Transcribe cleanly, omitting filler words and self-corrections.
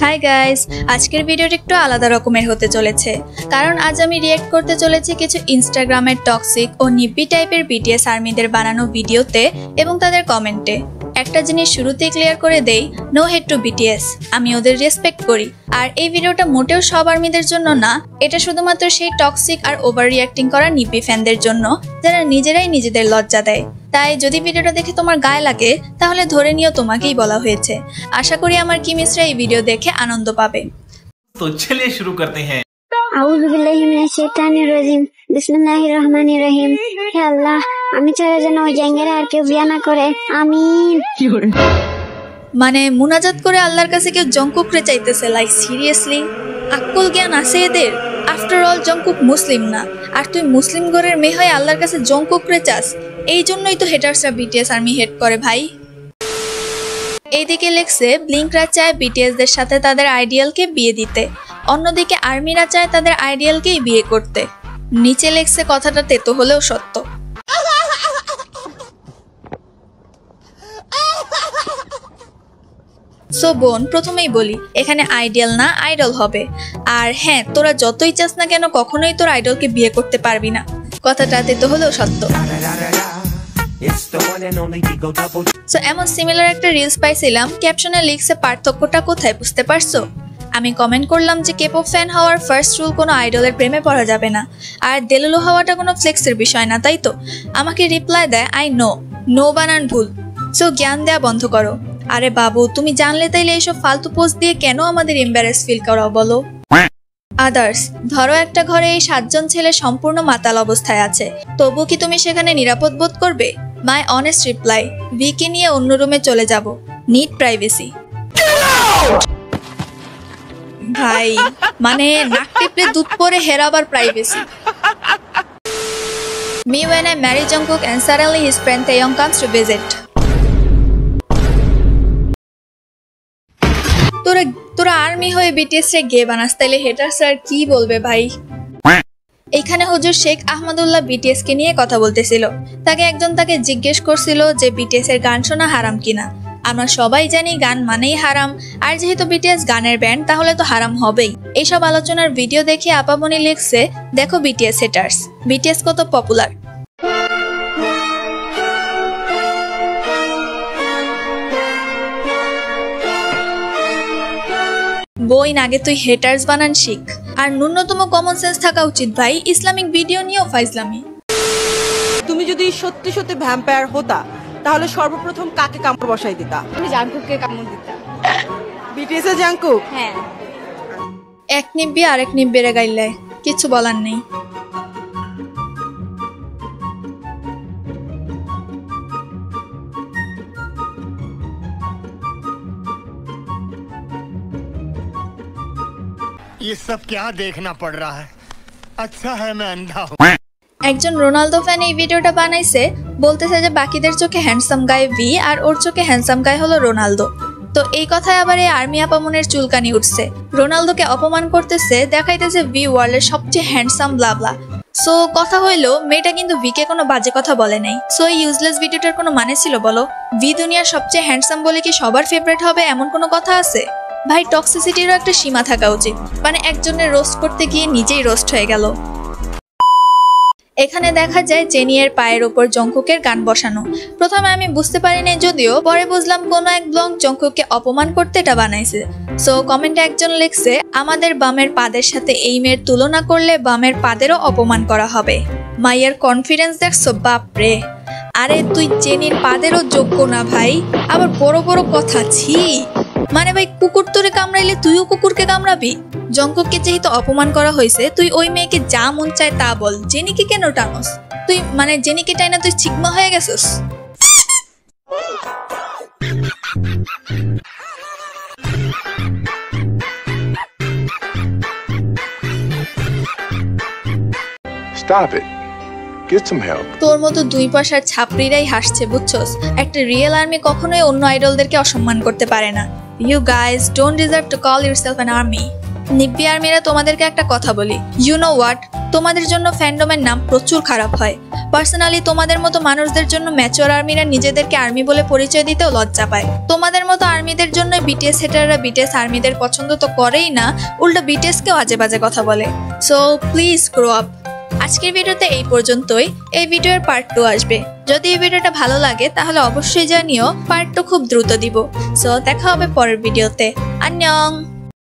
Hi guys, আজকের ভিডিওটা একটু আলাদা রকমের হতে চলেছে কারণ আজ আমি রিঅ্যাক্ট করতে চলেছি কিছু ইনস্টাগ্রামের টক্সিক ও নিব্বি টাইপের বিটিএস আর্মিদের বানানো ভিডিওতে এবং তাদের কমেন্টে। একটা জিনিস শুরুতেই ক্লিয়ার করে দেই, নো হেড টু বিটিএস, আমি ওদের রেসপেক্ট করি। আর এই ভিডিওটা মোটেও সব আর্মিদের জন্য না, এটা শুধুমাত্র সেই টক্সিক আর ওভার রিঅ্যাক্টিং করা নিব্বি ফ্যানদের জন্য যারা নিজেরাই নিজেদের লজ্জা দেয়। তাই যদি ভিডিওটা দেখে তোমার গায়ে লাগে তাহলে ধরে নিও তোমাকেই বলা হয়েছে। আশা করি আমার কি মিসরা এই ভিডিও দেখে আনন্দ পাবে। তো চলিয়ে শুরু করতে हैं। আউযু বিল্লাহি মিনাশ শাইতানির রাজিম, বিসমিল্লাহির রহমানির রহিম। হে আল্লাহ, আমি ছাড়া যেন ওই গ্যাংয়ের আর কেউ বিয়ে না করে, আমিন। মানে মুনাজাত করে আল্লাহর কাছে কেউ জংকুকরে চাইতেছে, লাইক সিরিয়াসলি? আক্কল জ্ঞান আছে এদের? আফটার অল জংকুক মুসলিম না, আর তুই মুসলিম ঘরের মেয়ে হয়ে আল্লাহর কাছে জংকুকরে চাস। এই জন্যই তো হেটার্সরা বিটিএস আর্মি হেট করে ভাই। এইদিকে লেখছে ব্লিঙ্করা চায় বিটিএসদের সাথে তাদের আইডিয়ালকে বিয়ে দিতে, অন্যদিকে আর্মিরা চায় তাদের আইডিয়ালকেই বিয়ে করতে। নিচে লেখছে কথাটা তেতো হলেও সত্য। সো বোন, প্রথমেই বলি এখানে আইডিয়াল না আইডল হবে। আর হ্যাঁ, তোরা যতই চাস না কেন কখনোই তোর আইডলকে বিয়ে করতে পারবি না, কথাটা তেতো হলেও সত্য। সো এমন সিমিলার একটা রিলস পাইছিলাম, ক্যাপশনে লিখছে পার্থক্যটা কোথায় বুঝতে পারছো? আমি কমেন্ট করলাম যে কেপপ ফ্যান হওয়ার ফার্স্ট রুল কোনো আইডলের প্রেমে পড়া যাবে না, আর দেলুলো হওয়াটা কোনো ফ্লেক্সের বিষয় না, তাই তো? আমাকে রিপ্লাই দেয় আই নো বানান ভুল। সো জ্ঞান দেয়া বন্ধ করো। আরে বাবু, তুমি জানলে তাইলে এইসব ফালতু পোস্ট দিয়ে কেন আমাদের এম্বারেস ফিল করাও বলো? আদার্স, ধরো একটা ঘরে এই 7 জন ছেলে সম্পূর্ণ মাতাল অবস্থায় আছে, তবু কি তুমি সেখানে নিরাপদ বোধ করবে? মাই অনেস্ট রিপ্লাই, ভিকে নিয়ে অন্য রুমে চলে যাব, নিড প্রাইভেসি। ভাই মানে নাক টিপলে দুধ পরে হেরাবার privacy. Me when I marry Jungkook and suddenly his friend Taeyong comes to visit. তোরা আর্মি হয়ে বিটিএস রে গে বানাস, তাইলে হেটার্স আর কি বলবে ভাই? এখানে হুজুর শেখ আহমদুল্লাহ বিটিএস কে নিয়ে কথা বলতেছিল। তাকে জিজ্ঞেস করছিল যে বিটিএস এর গান শোনা হারাম কিনা। আমরা সবাই জানি গান মানেই হারাম, আর যেহেতু বিটিএস গানের ব্যান্ড তাহলে তো হারাম হবেই। এইসব আলোচনার ভিডিও দেখে আপামনি লিখছে, দেখো বিটিএস হেটার্স, বিটিএস কত পপুলার। বইন, আগে তুই হেটার্স বানান শিখ, আর ন্যূনতম কমন সেন্স থাকা উচিত ভাই। ইসলামিক ভিডিও নিয়েও ফাইজলামি। তুমি যদি সত্যি সত্যি ভ্যাম্পায়ার হতা তাহলে সর্বপ্রথম কাকে কামড় বসাই দিতা? আমি জাংকুককে কামড় দিতাম। বিটিএস এর জাংকুক? হ্যাঁ। এক নিব্বি আরেক নিব্বিরে গাইলে কিছু বলার নেই। ये सब क्या देखना पड़ रहा है? अच्छा है मैं अंधा हूँ। একজন রোনালদো ফ্যান এই ভিডিওটা বানাইছে, বলতেছে যে বাকিদের চোখে হ্যান্ডসাম গাই ভি আর ওর চোখে হ্যান্ডসাম গাই হলো রোনালদো। তো এই কথায় আবার এই আর্মি আপামনের চুলকানি উঠছে। রোনালদোকে অপমান করতেছে, দেখাইতেছে ভি ওয়ার্ল্ডের সবচেয়ে হ্যান্ডসাম ব্লাবলা। সো কথা হইলো মেয়েটা কিন্তু ভিকে কোনো বাজে কথা বলে নাই। সো এই ইউজলেস ভিডিওটার কোনো মানে ছিল বলো? ভি দুনিয়ার সবচেয়ে হ্যান্ডসাম বলে কি সবার ফেভারিট হবে এমন কোনো কথা আছে? ভাই টক্সিসিটিরও একটা সীমা থাকা উচিত, মানে একজনের রোস্ট করতে গিয়ে নিজেই রোস্ট হয়ে গেল। এখানে দেখা যায় জেনিয়ের পায়ের ওপর জংকুকের গান বসানো। প্রথমে আমি বুঝতে পারিনি, যদিও পরে বুঝলাম কোনো এক ব্লগ জংকুককে অপমান করতে এটা বানাইছে। সো কমেন্টে একজন লিখছে, আমাদের বামের পাদের সাথে এই মেয়ের তুলনা করলে বামের পাদেরও অপমান করা হবে। মাইয়ার কনফিডেন্স দেখছো, বাপরে। আরে তুই জেনির পাদেরও যোগ্য না ভাই, আবার বড় বড় কথা, ছি। মানে ভাই কুকুর তোরে কামড়াইলে তুইও কুকুরকে কামড়াবি? জংকুককে যেহেতু অপমান করা হয়েছে, তুই ওই মেয়েকে যা মন চায় তা বল, জেনিকে কেন টানোস? তুই মানে জেনিকে টাই না তুই চিকমা হয়ে গেছিস। Stop it. Get some help. তোর মতো দুই পয়সার ছাপড়িরাই হাসছে, বুঝছস? একটা রিয়েল আর্মি কখনোই অন্য আইডলদেরকে অসম্মান করতে পারে না। You guys don't deserve to call yourself an army. নিব্বি আর্মিরা তোমাদেরকে একটা কথা বলি, ইউ নো হোয়াট, তোমাদের জন্য ফ্যান্ডমের নাম প্রচুর খারাপ হয়। পার্সোনালি তোমাদের মতো মানুষদের জন্য ম্যাচুয়ার আর্মিরা নিজেদেরকে আর্মি বলে পরিচয় দিতেও লজ্জা পায়। তোমাদের মতো আর্মিদের জন্য বিটিএস হেটাররা বিটিএস আর্মিদের পছন্দ তো করেই না, উল্টো বিটিএসকেও আজে বাজে কথা বলে। So please grow up. আজকের ভিডিওতে এই পর্যন্তই। এই ভিডিওর পার্ট 2 আসবে। যদি এই ভিডিওটা ভালো লাগে তাহলে অবশ্যই জানিও, পার্ট 2 খুব দ্রুত দিব। সো দেখা হবে পরের ভিডিওতে। আন্যং।